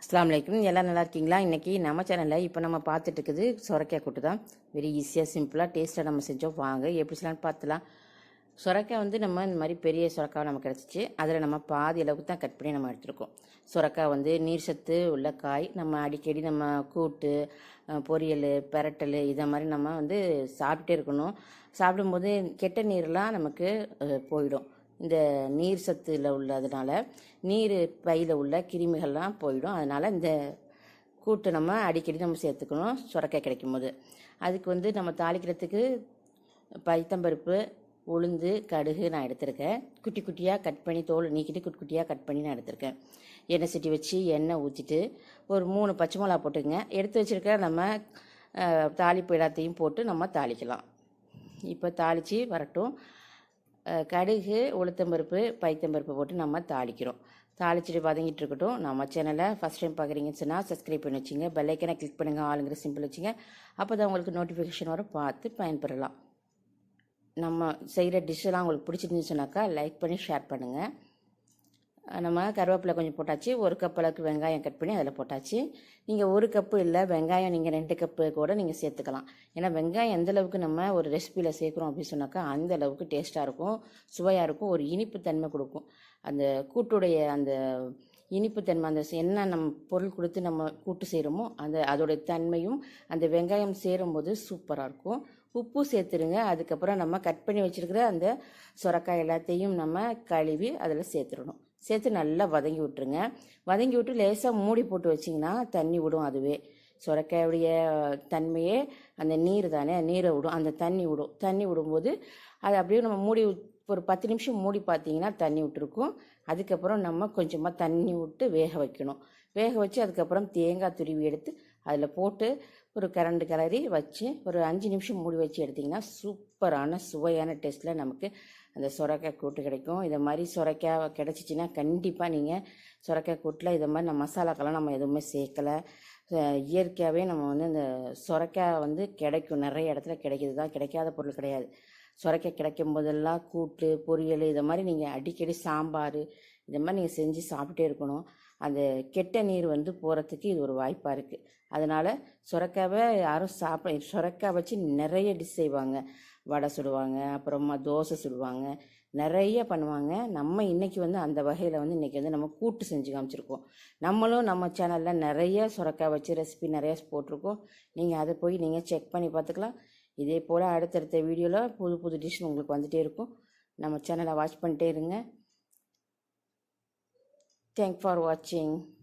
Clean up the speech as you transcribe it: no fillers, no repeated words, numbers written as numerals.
அஸ்ஸலாமு அலைக்கும். எல்லாம் நல்லா இருக்கீங்களா? இன்றைக்கி நம்ம சேனலில் இப்போ நம்ம பார்த்துட்டு இருக்குது சுரைக்காய் கூட்டு தான். வெரி ஈஸியாக சிம்பிளாக டேஸ்ட்டாக நம்ம செஞ்சோம். வாங்க எப்படி செய்யலாம்னு பார்த்துலாம். சுரைக்காய் வந்து நம்ம இந்த மாதிரி பெரிய சுரைக்காய் நமக்கு கிடச்சிச்சு. அதில் நம்ம பாதி அளவுக்கு தான் கட் பண்ணி நம்ம எடுத்துருக்கோம். சுரைக்காய் வந்து நீர் சத்து உள்ள காய். நம்ம அடிக்கடி நம்ம கூட்டு, பொரியல், பெரட்டல் இதை மாதிரி நம்ம வந்து சாப்பிட்டே இருக்கணும். சாப்பிடும்போது கெட்ட நீர்லாம் நமக்கு போயிடும். இந்த நீர் சத்தில் உள்ளதுனால நீர் பையில் உள்ள கிருமிகள்லாம் போயிடும். அதனால் இந்த கூட்டு நம்ம அடிக்கடி நம்ம சேர்த்துக்கணும் சுரைக்காய் கிடைக்கும் போது. அதுக்கு வந்து நம்ம தாளிக்கிறதுக்கு பைத்தம்பருப்பு, உளுந்து, கடுகு நான் எடுத்திருக்கேன். குட்டி குட்டியாக கட் பண்ணி தோல் நீக்கிட்டு குட்டி குட்டியாக கட் பண்ணி நான் எடுத்திருக்கேன். எண்ணெய் சட்டி வச்சு எண்ணெய் ஊற்றிட்டு ஒரு 3 பச்சை மிளகா போட்டுங்க. எடுத்து வச்சுருக்க நம்ம தாளிப்பு எல்லாத்தையும் போட்டு நம்ம தாளிக்கலாம். இப்போ தாளித்து வரட்டும். கடுகு, உளுத்தம்பருப்பு, பைத்தம்பருப்பு போட்டு நம்ம தாளிக்கிறோம். தாளிச்சுட்டு வதங்கிட்டு இருக்கட்டும். நம்ம சேனலை ஃபஸ்ட் டைம் பார்க்குறீங்கன்னு சொன்னால் சப்ஸ்கிரைப் பண்ணி வச்சுங்க. பெல்லைக்கனை கிளிக் பண்ணுங்கள், ஆளுங்கிற சிம்பிள் வச்சுங்க. அப்போ தான் உங்களுக்கு நோட்டிஃபிகேஷன் வரும், பார்த்து பயன்பெறலாம். நம்ம செய்கிற டிஷ்ஷெல்லாம் உங்களுக்கு பிடிச்சிருந்துன்னு சொன்னாக்கா லைக் பண்ணி ஷேர் பண்ணுங்கள். நம்ம கருவேப்பிலை கொஞ்சம் போட்டாச்சு. 1 கப் அளவுக்கு வெங்காயம் கட் பண்ணி அதில் போட்டாச்சு. நீங்கள் 1 கப்பு இல்லை, வெங்காயம் நீங்கள் 2 கப்பு கூட நீங்கள் சேர்த்துக்கலாம். ஏன்னா வெங்காயம் எந்த அளவுக்கு நம்ம ஒரு ரெசிபியில் சேர்க்குறோம் அப்படின்னு சொன்னாக்கா அந்த அளவுக்கு டேஸ்ட்டாக இருக்கும், சுவையாக இருக்கும், ஒரு இனிப்பு தன்மை கொடுக்கும். அந்த கூட்டுடைய அந்த இனிப்புத்தன்மை, அந்த என்ன நம்ம பொருள் கொடுத்து நம்ம கூட்டு செய்கிறோமோ அதோடைய தன்மையும் அந்த வெங்காயம் சேரும்போது சூப்பராக இருக்கும். உப்பு சேர்த்துருங்க. அதுக்கப்புறம் நம்ம கட் பண்ணி வச்சுருக்கிற அந்த சுரைக்காய் எல்லாத்தையும் நம்ம கழுவி அதில் சேர்த்துடணும். சேர்த்து நல்லா வதங்கி விட்டுருங்க. வதங்கி விட்டு லேசாக மூடி போட்டு வச்சிங்கன்னா தண்ணி விடும். அதுவே சுரைக்காயுடைய தன்மையே அந்த நீர் தானே, நீரை விடும், அந்த தண்ணி விடும். தண்ணி விடும்போது அது அப்படியே நம்ம மூடி ஒரு 10 நிமிஷம் மூடி பார்த்தீங்கன்னா தண்ணி விட்டுருக்கும். அதுக்கப்புறம் நம்ம கொஞ்சமாக தண்ணி விட்டு வேக வைக்கணும். வேக வச்சு அதுக்கப்புறம் தேங்காய் துருவி எடுத்து அதில் போட்டு ஒரு கரண்டு கிளறி வச்சு ஒரு 5 நிமிஷம் மூடி வச்சு எடுத்திங்கன்னா சூப்பரான சுவையான டேஸ்ட்டில் நமக்கு அந்த சுரைக்காய் கூட்டு கிடைக்கும். இதை மாதிரி சுரைக்காய் கிடச்சிச்சின்னா கண்டிப்பாக நீங்கள் சுரைக்காய் கூட்டில் இதை மாதிரி நம்ம மசாலாக்கெல்லாம் நம்ம எதுவுமே சேர்க்கலை. இயற்கையாகவே நம்ம வந்து இந்த சுரைக்காய் வந்து கிடைக்கும், நிறைய இடத்துல கிடைக்கிது தான், கிடைக்காத பொருள் கிடையாது. சுரைக்காய் கிடைக்கும் போதெல்லாம் கூட்டு, பொரியல் இதை மாதிரி நீங்கள் அடிக்கடி சாம்பார் இதை மாதிரி நீங்கள் செஞ்சு சாப்பிட்டே இருக்கணும். அந்த கெட்ட நீர் வந்து போகிறதுக்கு இது ஒரு வாய்ப்பாக இருக்குது. அதனால் சுரைக்காவை யாரும் சுரைக்காய் வச்சு நிறைய டிஷ் செய்வாங்க. வடை சுடுவாங்க, அப்புறமா தோசை சுடுவாங்க, நிறைய பண்ணுவாங்க. நம்ம இன்றைக்கி வந்து அந்த வகையில் வந்து இன்றைக்கி வந்து நம்ம கூட்டு செஞ்சு காமிச்சிருக்கோம். நம்மளும் நம்ம சேனலில் நிறைய சுரைக்காய் வச்சு ரெசிபி நிறைய போட்டிருக்கோம். நீங்கள் அதை போய் நீங்கள் செக் பண்ணி பார்த்துக்கலாம். இதே போல் அடுத்தடுத்த வீடியோவில் புது புது டிஷ் உங்களுக்கு வந்துகிட்டே இருக்கும். நம்ம சேனலை வாட்ச் பண்ணிட்டே இருங்க. தேங்க்ஸ் ஃபார் வாட்சிங்.